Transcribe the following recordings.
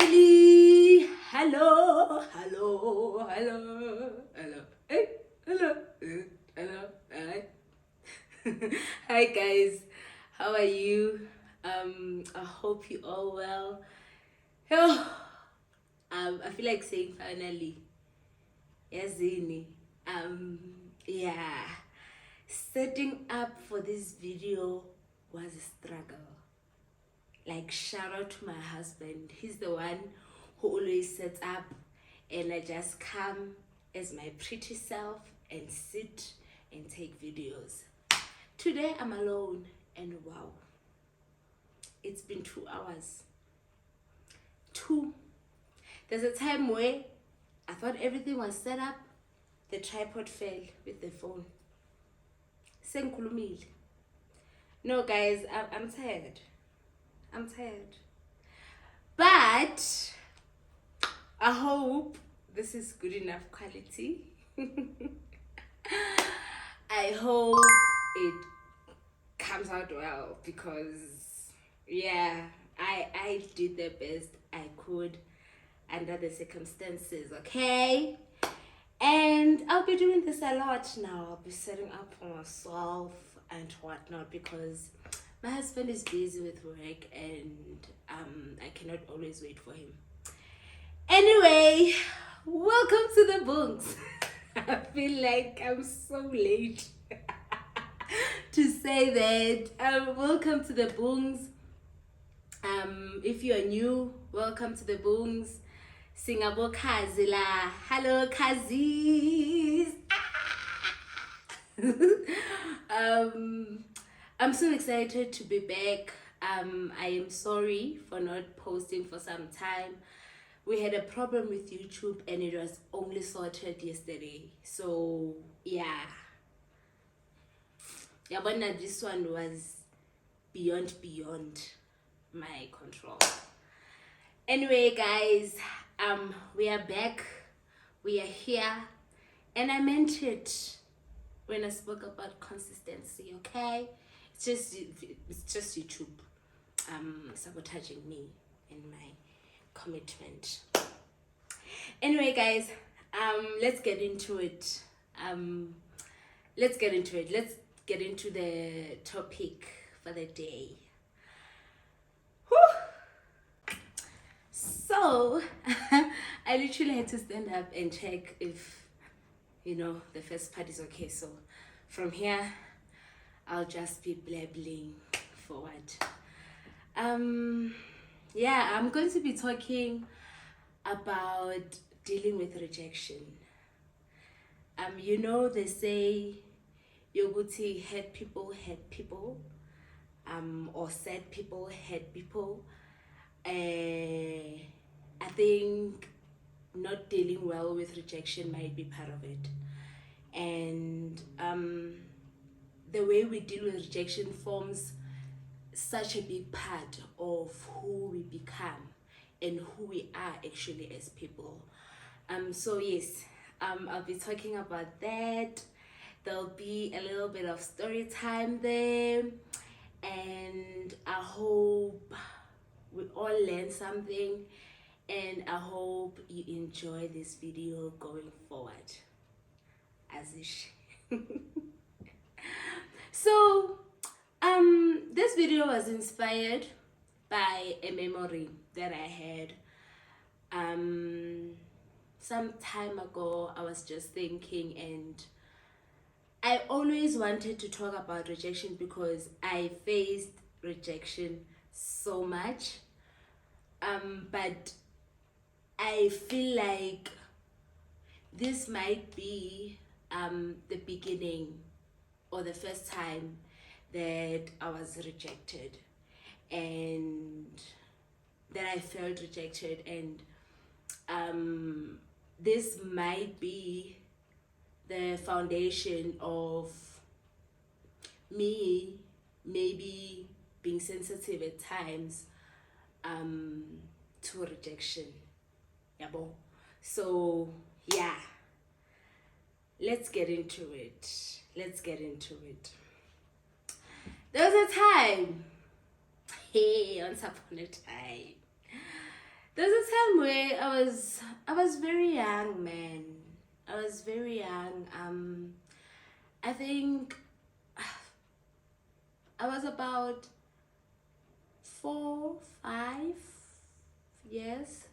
Family, hello, hello, hello, hello, hey, hello, hello, hi. Hi guys, how are you? I hope you all well. Oh, I feel like saying finally, yazini. Yeah, setting up for this video was a struggle. Like, shout out to my husband. He's the one who always sets up, and I just come as my pretty self and sit and take videos. Today I'm alone, and wow, it's been 2 hours. There's a time where I thought everything was set up, the tripod fell with the phone. Senkulumile. No guys, I'm tired. But I hope this is good enough quality. I hope it comes out well because yeah, I did the best I could under the circumstances, okay? And I'll be doing this a lot now. I'll be setting up for myself and whatnot because my husband is busy with work and I cannot always wait for him. Anyway, welcome to the Bungz. I feel like I'm so late to say that. Welcome to the Bungz. If you are new, welcome to the Bungz. Singabo Kazila. Hello, Kazis. I'm so excited to be back. I am sorry for not posting for some time. We had a problem with YouTube and it was only sorted yesterday. So yeah, but now this one was beyond my control. Anyway guys, we are back, we are here, and I meant it when I spoke about consistency, okay? It's just YouTube sabotaging me and my commitment. Anyway guys, let's get into it. Let's get into the topic for the day. Whew. So I literally had to stand up and check if the first part is okay. So from here I'll just be blabbling forward. Yeah, I'm going to be talking about dealing with rejection. They say yoguti hurt people, or sad people hurt people. I think not dealing well with rejection might be part of it, and the way we deal with rejection forms such a big part of who we become and who we are actually as people. So yes, I'll be talking about that. There'll be a little bit of story time there, and I hope we all learn something, and I hope you enjoy this video going forward. Azish. So this video was inspired by a memory that I had some time ago. I was just thinking, and I always wanted to talk about rejection because I faced rejection so much, but I feel like this might be the beginning or the first time that I was rejected and that I felt rejected, and this might be the foundation of me maybe being sensitive at times to rejection. Yabo. So yeah, let's get into it. There was a time, once upon a time, There's a time where I was very young, man. I was very young. I think I was about 4, 5 years.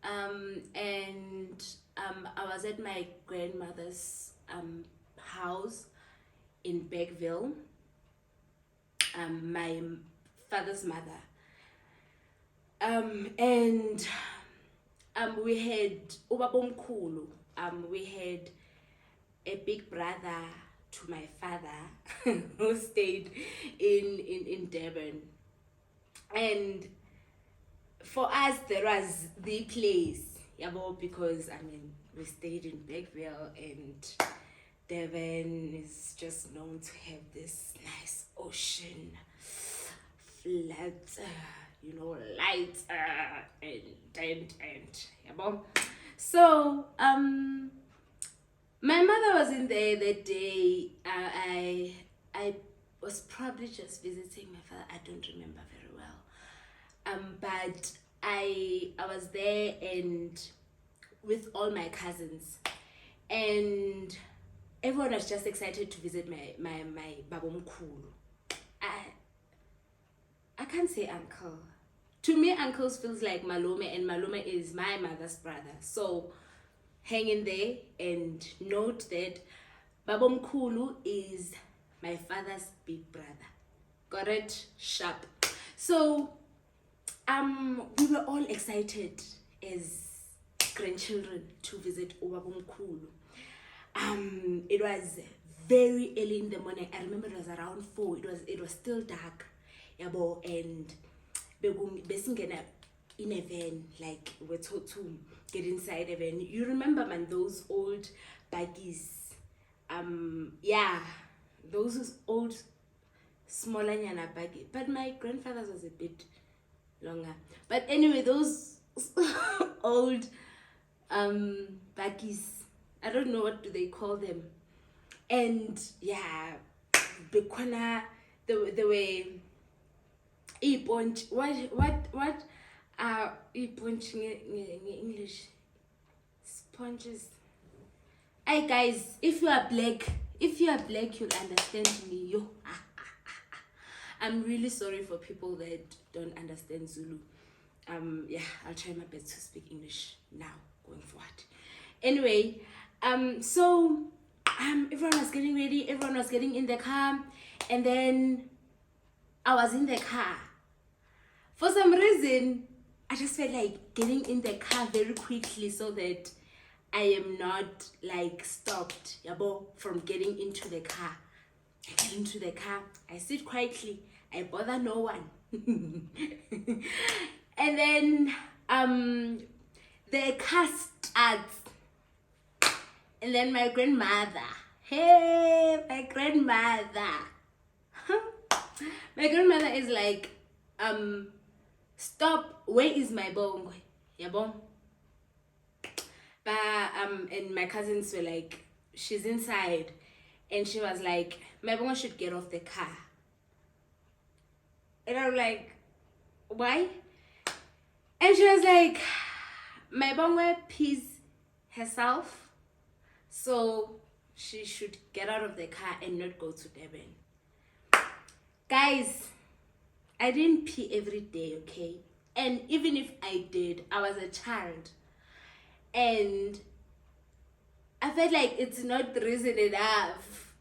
And I was at my grandmother's house in Beckville. My father's mother. And we had ubabomkhulu. We had a big brother to my father who stayed in Durban. And for us, there was the place, yabo, because we stayed in Beckville, and Durban is just known to have this nice ocean, flat, light, and yabo. So my mother was in there that day. I was probably just visiting my father. I don't remember very well. But I was there and with all my cousins, and everyone was just excited to visit my babomkhulu. I can't say uncle. To me, uncles feels like Malome, and Malome is my mother's brother. So hang in there and note that babomkhulu is my father's big brother. Got it? Sharp. So we were all excited as grandchildren to visit Obabomkhulu. It was very early in the morning. I remember it was around 4. It was still dark, yabo, and besingena in a van, like we're told to get inside a van. You remember, man, those old buggies? Those old smaller nyana buggy. But my grandfather's was a bit longer. But anyway, those old buggies, I don't know what do they call them. And yeah, bekona the way what are e-punch in English? Sponges. Hey guys, if you are black, you'll understand me. Yo. I'm really sorry for people that don't understand Zulu. I'll try my best to speak English now going forward. Anyway, so everyone was getting ready, everyone was getting in the car, and then I was in the car. For some reason, I just felt like getting in the car very quickly so that I am not like stopped, yabo, from getting into the car. I get into the car, I sit quietly, I bother no one. And then the car starts, and then my grandmother, my grandmother is like, stop, where is my bong? Yabo. But and my cousins were like, she's inside, and she was like, my bong should get off the car. And I'm like, why? And she was like, my bong pees herself, so she should get out of the car and not go to Durban. Guys, I didn't pee every day, okay? And even if I did, I was a child. And I felt like it's not reason enough,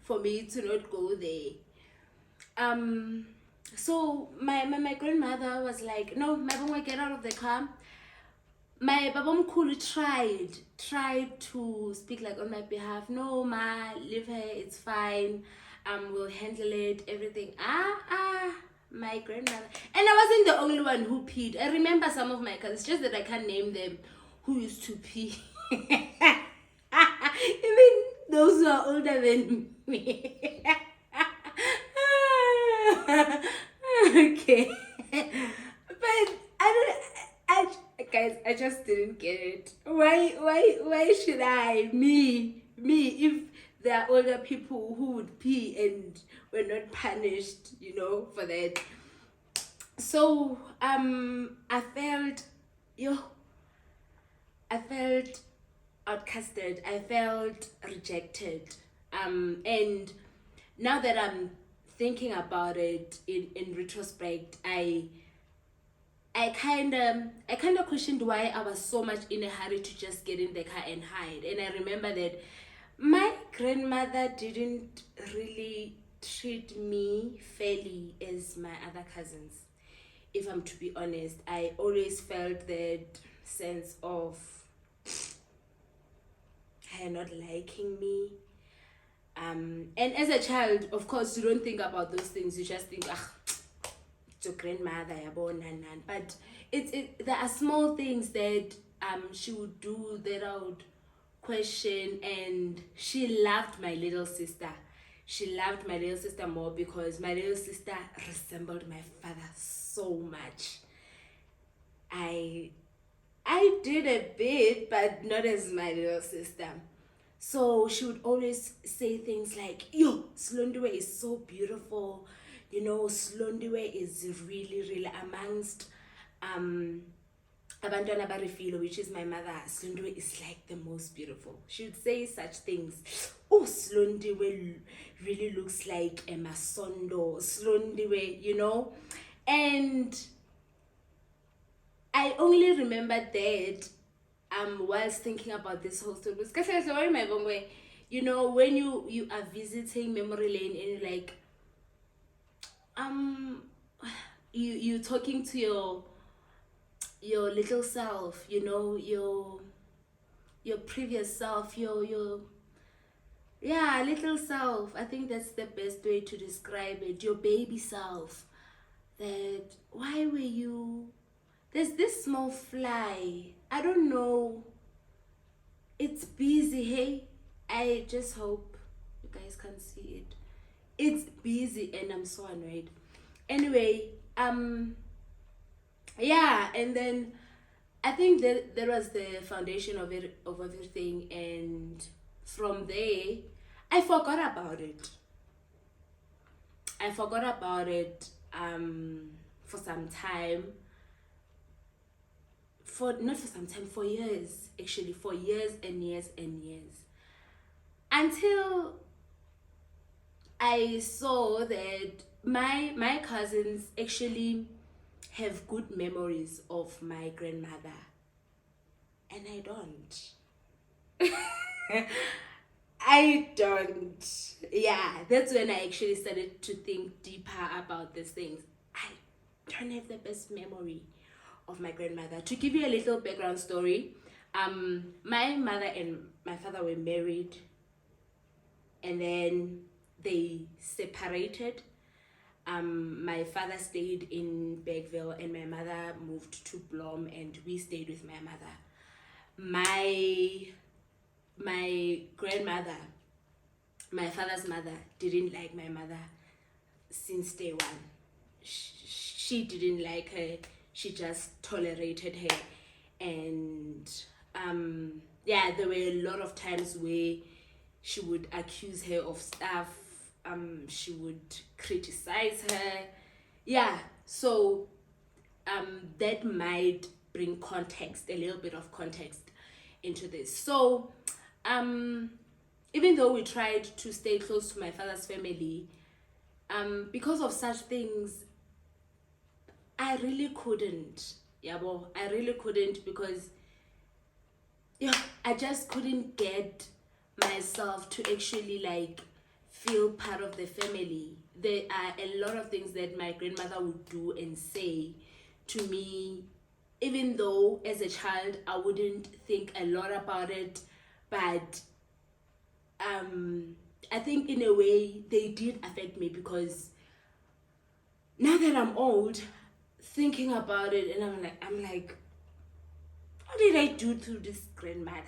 for me to not go there. So my grandmother was like, no, my mom, get out of the car. My babamkhulu tried to speak like on my behalf. No, ma, leave her, it's fine. We'll handle it, everything. My grandmother. And I wasn't the only one who peed. I remember some of my cousins, just that I can't name them, who used to pee. Even those who are older than me. Okay. But guys, I just didn't get it. Why should I? Me, if there are older people who would pee and were not punished, for that. So yo, I felt outcasted. I felt rejected. And now that I'm thinking about it in retrospect, I kind of questioned why I was so much in a hurry to just get in the car and hide. And I remember that my grandmother didn't really treat me fairly as my other cousins. If I'm to be honest, I always felt that sense of her not liking me. And as a child, of course, you don't think about those things. You just think, ah, it's your grandmother, yabo, nan. But there are small things that she would do that I would question. And she loved my little sister. She loved my little sister more because my little sister resembled my father so much. I I did a bit, but not as my little sister. So she would always say things like, yo, Slondiwe is so beautiful. You know, Slondiwe is really, really amongst um Abantwana Barifilo, which is my mother. Slondiwe is like the most beautiful. She would say such things. Oh, Slondiwe really looks like a Masondo. Slondiwe, you know? And I only remember that whilst thinking about this whole story. Because I saw in my way, you know, when you are visiting memory lane and you're like, um you talking to your little self, you know, your previous self, your yeah, little self. I think that's the best way to describe it. Your baby self. That why were you, there's this small fly, I don't know, it's busy. Hey, I just hope you guys can see it. It's busy and I'm so annoyed. Anyway, yeah, and then I think that there was the foundation of everything, and from there I forgot about it. I forgot about it for some time. For not for some time, for years, actually, for years and years and years. Until I saw that my cousins actually have good memories of my grandmother, and I don't. I don't. Yeah, that's when I actually started to think deeper about these things. I don't have the best memory of my grandmother. To give you a little background story, my mother and my father were married, and then they separated. My father stayed in Bergville and my mother moved to Blom, and we stayed with my mother. My grandmother, my father's mother, didn't like my mother since day one. She didn't like her. She just tolerated her, and yeah, there were a lot of times where she would accuse her of stuff. She would criticize her. Yeah, so that might bring context, a little bit of context into this. So um even though we tried to stay close to my father's family, because of such things, I really couldn't. Yeah, well, I really couldn't because yeah, I just couldn't get myself to actually like feel part of the family. There are a lot of things that my grandmother would do and say to me, even though as a child I wouldn't think a lot about it, but I think in a way they did affect me because now that I'm old, thinking about it, and I'm like, what did I do to this grandmother?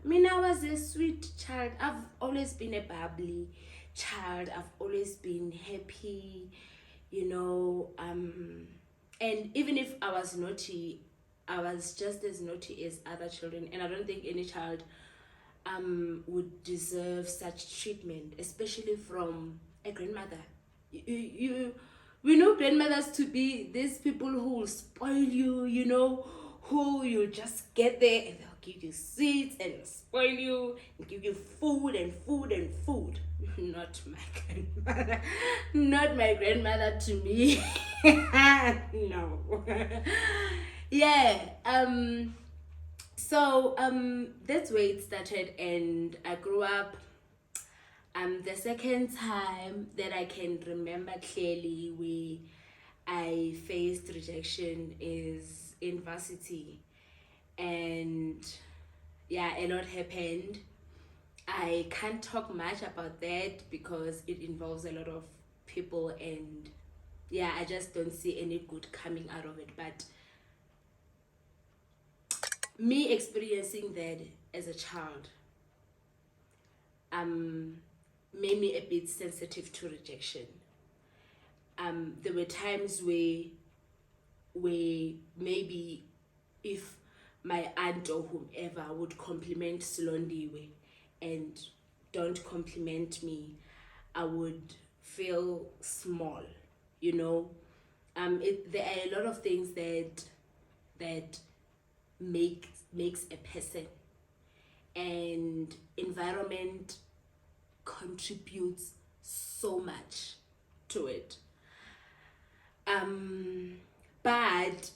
I mean, I was a sweet child. I've always been a bubbly child. I've always been happy, you know. And even if I was naughty, I was just as naughty as other children. And I don't think any child would deserve such treatment, especially from a grandmother. You we know grandmothers to be these people who will spoil you, who you just get there and they'll give you sweets and spoil you and give you food and food and food. Not my grandmother. Not my grandmother to me. No. Yeah. So that's where it started, and I grew up. The second time that I can remember clearly I faced rejection is in varsity, and yeah, a lot happened. I can't talk much about that because it involves a lot of people, and yeah, I just don't see any good coming out of it. But me experiencing that as a child made me a bit sensitive to rejection. There were times where maybe if my aunt or whomever would compliment Slondiwe and don't compliment me, I would feel small, you know. There are a lot of things that makes a person, and environment contributes so much to it. But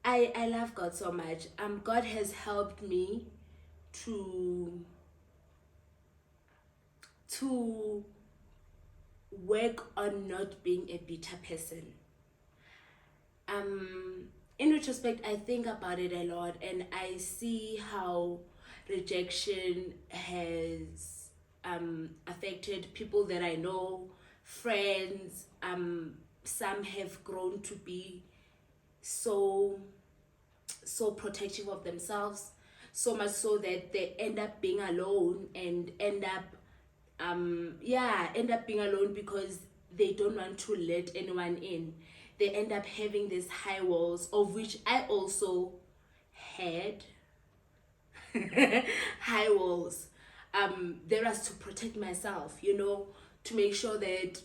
I love God so much. God has helped me to work on not being a bitter person. In retrospect, I think about it a lot, and I see how rejection has affected people that I know, friends. Some have grown to be so protective of themselves, so much so that they end up being alone and end up being alone because they don't want to let anyone in. They end up having these high walls, of which I also had. High walls. There was to protect myself, to make sure that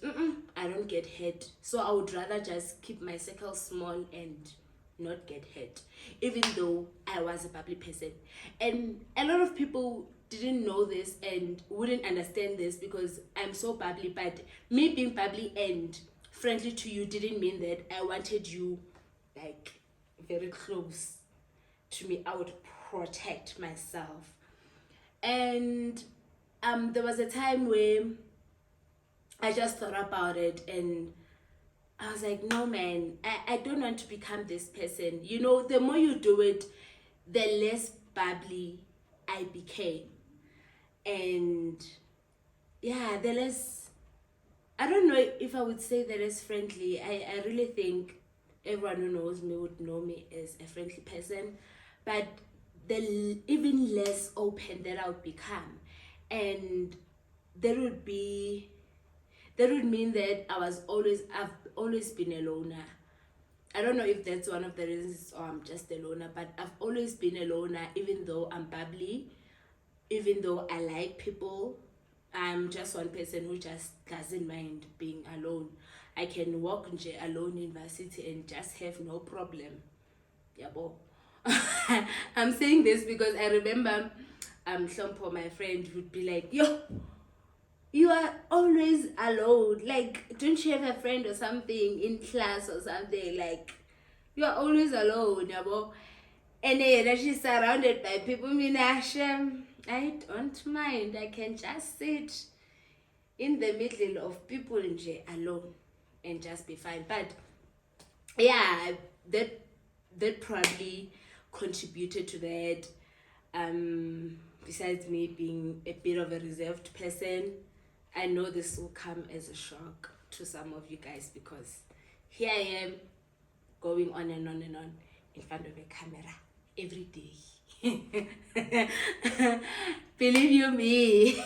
I don't get hurt. So I would rather just keep my circle small and not get hurt, even though I was a bubbly person. And a lot of people didn't know this and wouldn't understand this because I'm so bubbly. But me being bubbly and friendly to you didn't mean that I wanted you like very close to me. I would protect myself. And there was a time where I just thought about it and I was like, no man, I don't want to become this person. The more you do it, the less bubbly I became. And yeah, the less, I don't know if I would say the less friendly. I really think everyone who knows me would know me as a friendly person. But the even less open that I would become. And there would mean that I've always been a loner. I don't know if that's one of the reasons or I'm just a loner, but I've always been a loner, even though I'm bubbly, even though I like people. I'm just one person who just doesn't mind being alone. I can walk alone in varsity and just have no problem. Yabo. I'm saying this because I remember Shompo, my friend, would be like, yo, you are always alone. Like, don't you have a friend or something in class or something? Like, you are always alone, yabo. And then she's surrounded by people. I don't mind. I can just sit in the middle of people alone and just be fine. But yeah, that probably contributed to that. Besides me being a bit of a reserved person, I know this will come as a shock to some of you guys because here I am going on and on and on in front of a camera every day. Believe you me,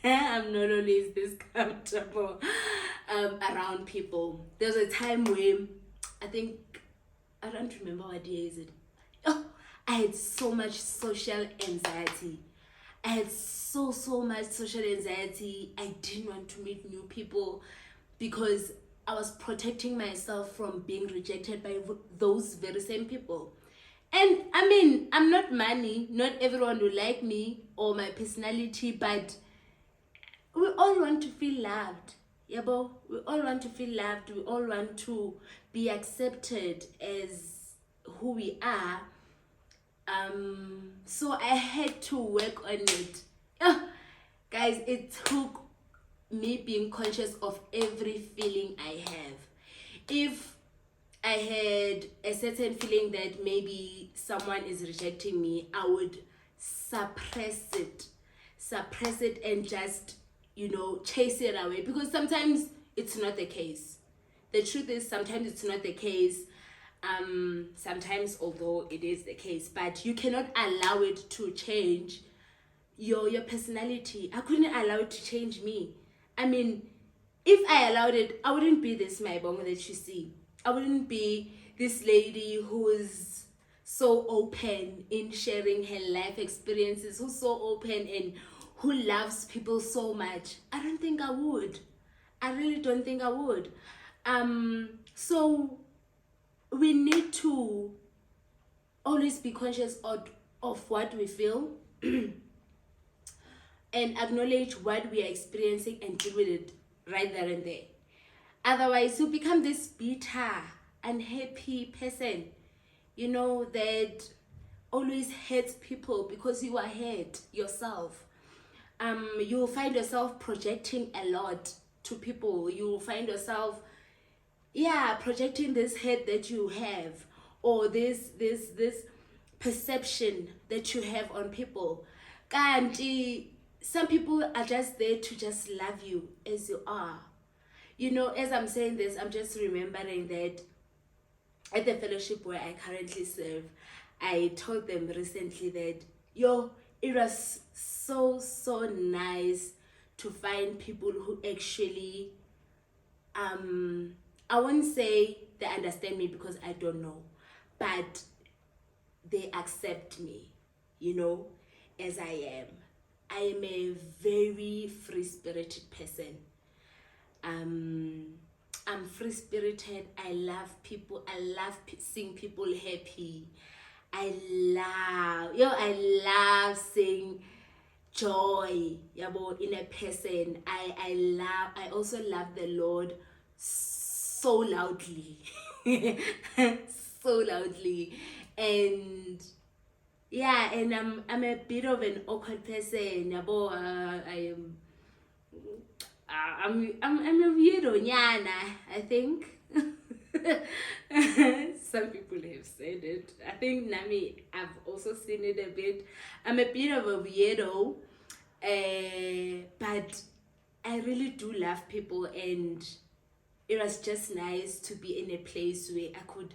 I'm not always this comfortable around people. There's a time where I don't remember what year is it. Oh, I had so much social anxiety. I had so much social anxiety. I didn't want to meet new people because I was protecting myself from being rejected by those very same people. And I mean, I'm not money, not everyone will like me or my personality, but we all want to feel loved. Yabo, we all want to feel loved, we all want to be accepted as who we are. So I had to work on it. Guys, it took me being conscious of every feeling I have. If I had a certain feeling that maybe someone is rejecting me, I would suppress it and just, chase it away, because sometimes it's not the case. The truth is, sometimes it's not the case. Sometimes, although it is the case, but you cannot allow it to change your personality. I couldn't allow it to change me. I mean, if I allowed it, I wouldn't be this my bong that you see. I wouldn't be this lady who is so open in sharing her life experiences, who's so open and who loves people so much. I don't think I would. I really don't think I would. So we need to always be conscious of what we feel and acknowledge what we are experiencing and deal with it right there and there. Otherwise, you become this bitter, unhappy person, that always hates people because you are hate yourself. You will find yourself projecting a lot to people. You will find yourself, projecting this hate that you have, or this perception that you have on people. Kanti, some people are just there to just love you as you are. As I'm saying this, I'm just remembering that at the fellowship where I currently serve, I told them recently that, it was so nice to find people who actually, I won't say they understand me because I don't know, but they accept me, as I am. I am a very free-spirited person. I'm free-spirited. I love people. I love seeing people happy. I love seeing joy, in a person. I also love the Lord so loudly. So loudly. And I'm a bit of an awkward person. I'm a weirdo, nyana, I think. Some people have said it. I think Nami, I've also seen it a bit. I'm a bit of a weirdo, but I really do love people, and it was just nice to be in a place where I could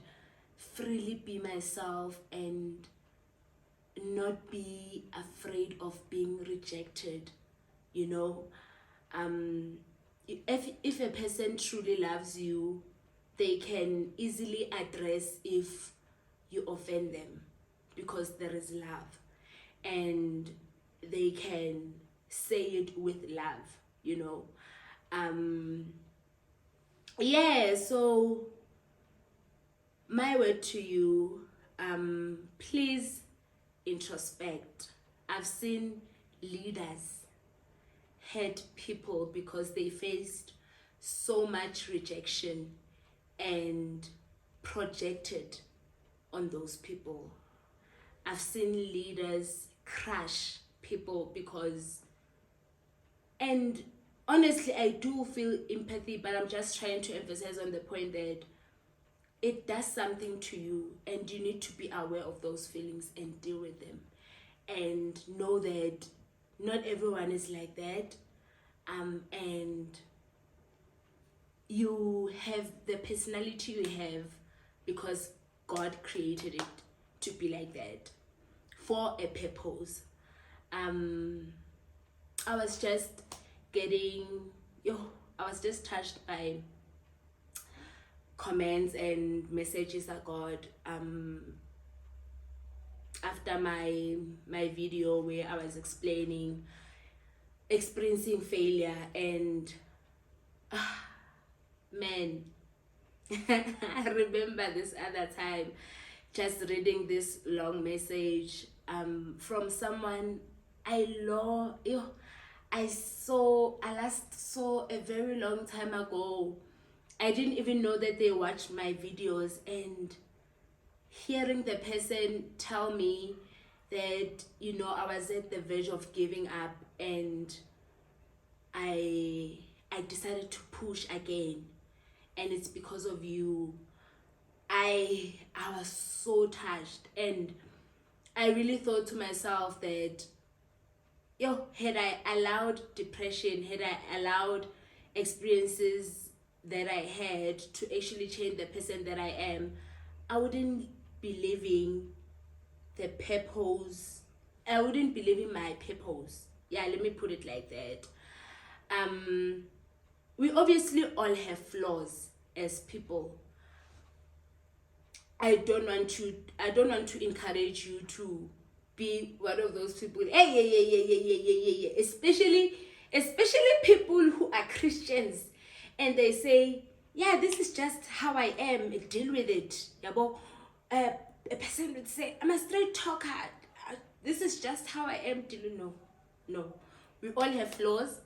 freely be myself and not be afraid of being rejected. If a person truly loves you, they can easily address if you offend them, because there is love, and they can say it with love. So my word to you, please introspect. I've seen leaders hurt people because they faced so much rejection and projected on those people. I've seen leaders crush people and honestly, I do feel empathy, but I'm just trying to emphasize on the point that it does something to you, and you need to be aware of those feelings and deal with them, and know that not everyone is like that, and you have the personality you have because God created it to be like that for a purpose. I was just touched by comments and messages I got after my video where I was experiencing failure, and Man, I remember this other time just reading this long message from someone I love. I last saw a very long time ago. I didn't even know that they watched my videos, and hearing the person tell me that, I was at the verge of giving up, and I I decided to push again, and it's because of you. I was so touched, and I really thought to myself that, had I allowed depression, had I allowed experiences that I had to actually change the person that I am, I wouldn't be living the purpose. I wouldn't be living my purpose. Yeah, let me put it like that. Um, we obviously all have flaws as people. I don't want to encourage you to be one of those people. Hey, yeah, yeah, yeah, yeah, yeah, yeah, yeah, yeah. Especially people who are Christians, and they say, yeah, this is just how I am, deal with it. Yabo. A person would say, I'm a straight talker. This is just how I am. No, no. We all have flaws.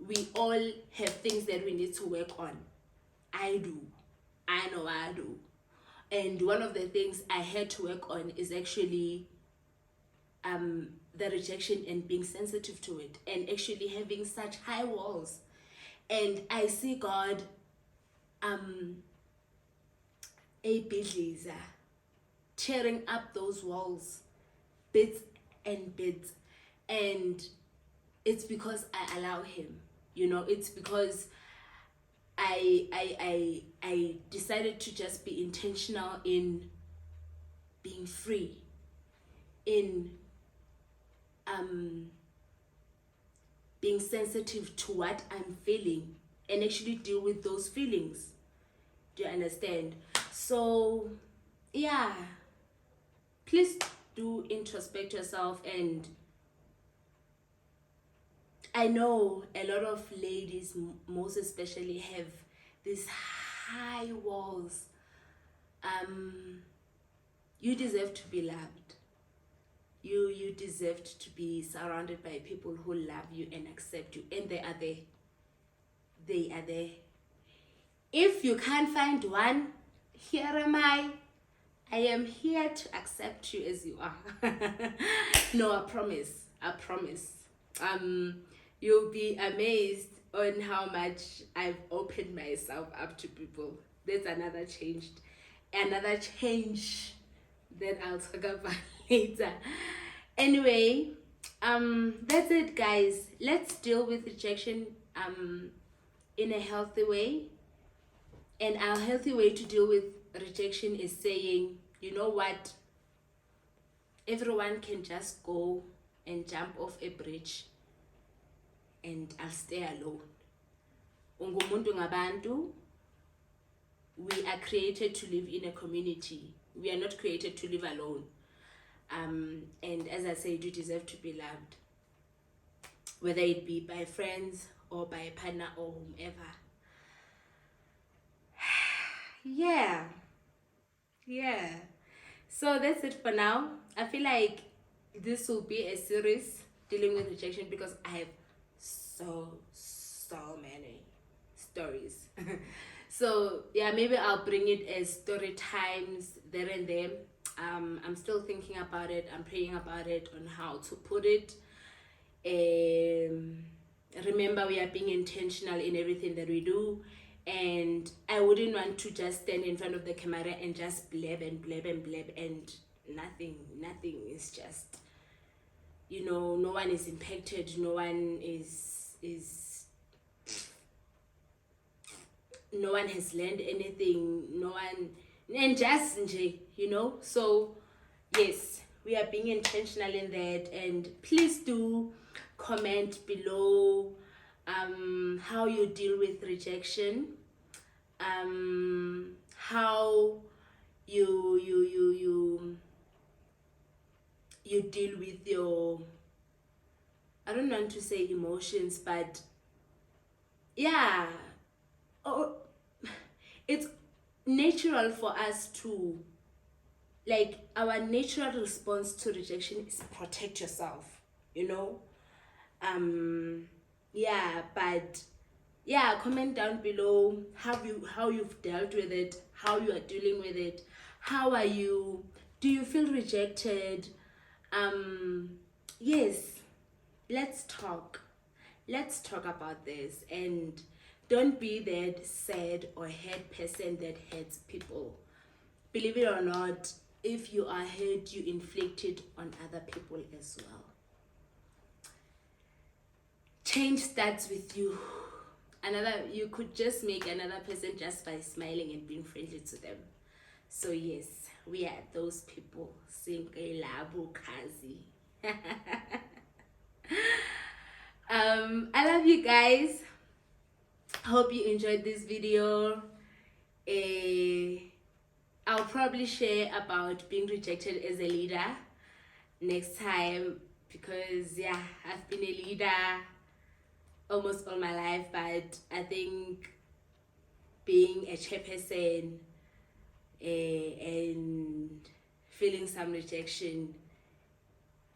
We all have things that we need to work on. I do. I know I do. And one of the things I had to work on is actually the rejection and being sensitive to it, and actually having such high walls. And I see God a bit tearing up those walls bits and bits, and it's because I allow him. It's because I decided to just be intentional in being free, in being sensitive to what I'm feeling, and actually deal with those feelings. Do you understand? So yeah, please do introspect yourself. And I know a lot of ladies, most especially, have these high walls. You deserve to be loved. You deserve to be surrounded by people who love you and accept you, and they are there. They are there. If you can't find one, here am I. I am here to accept you as you are. No, I promise. I promise. You'll be amazed on how much I've opened myself up to people. There's another change that I'll talk about later. Anyway, that's it, guys. Let's deal with rejection in a healthy way. And our healthy way to deal with rejection is saying, you know what, everyone can just go and jump off a bridge, and I'll stay alone. Ungumuntu ngabantu. We are created to live in a community. We are not created to live alone. And as I said, you deserve to be loved, whether it be by friends or by a partner or whomever. Yeah. So that's it for now. I feel like this will be a series dealing with rejection, because I have so many stories. So yeah, maybe I'll bring it as story times there and there. I'm still thinking about it. I'm praying about it on how to put it. Remember, we are being intentional in everything that we do, and I wouldn't want to just stand in front of the camera and just blab and blab and blab, and nothing is just, no one is impacted, no one no one has learned anything, no one, and just so yes, we are being intentional in that. And please do comment below how you deal with rejection, how you deal with your, I don't want to say emotions, but yeah, it's natural for us to, like, our natural response to rejection is protect yourself, you know. Yeah, but yeah, comment down below how you've dealt with it, how you are dealing with it, how are you, do you feel rejected? Yes, let's talk about this, and don't be that sad or hurt person that hurts people. Believe it or not, if you are hurt, you inflict it on other people as well. Change starts with you. You could just make another person just by smiling and being friendly to them. So yes, we are those people. Labo cuzzy. I love you guys. Hope you enjoyed this video. I'll probably share about being rejected as a leader next time, because yeah, I've been a leader almost all my life, but I think being a chairperson and feeling some rejection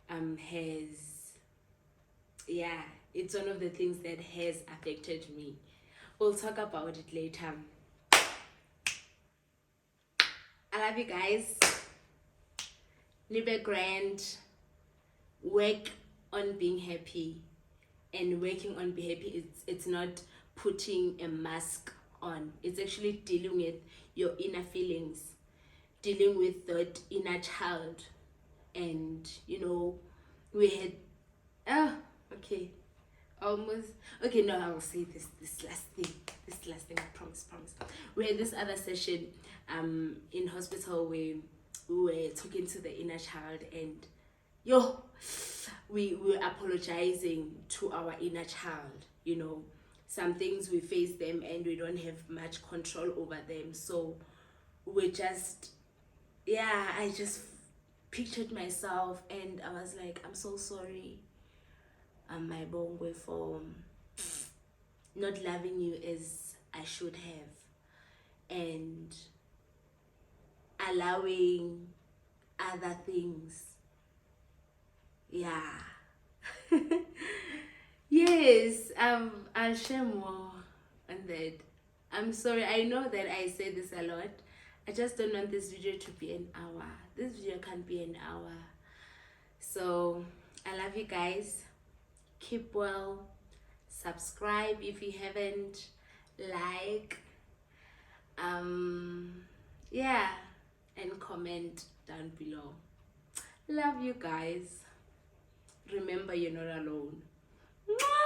has, yeah, it's one of the things that has affected me. We'll talk about it later. I love you guys. Live a grand, work on being happy, and working on being happy, it's not putting a mask on, it's actually dealing with your inner feelings, dealing with that inner child. And you know, we had okay, almost okay, no, I will say this last thing, I promise. We had this other session in hospital where we were talking to the inner child, and we were apologizing to our inner child. You know, some things we face them and we don't have much control over them, so we just, yeah, I just pictured myself and I was like, I'm so sorry, my bongwe, for not loving you as I should have, and allowing other things. Yeah. Yes, I'll share more on that. I'm sorry, I know that I say this a lot. I just don't want this video to be an hour. This video can't be an hour. So I love you guys. Keep well. Subscribe if you haven't. Like, yeah, and comment down below. Love you guys. Remember, you're not alone. Mwah!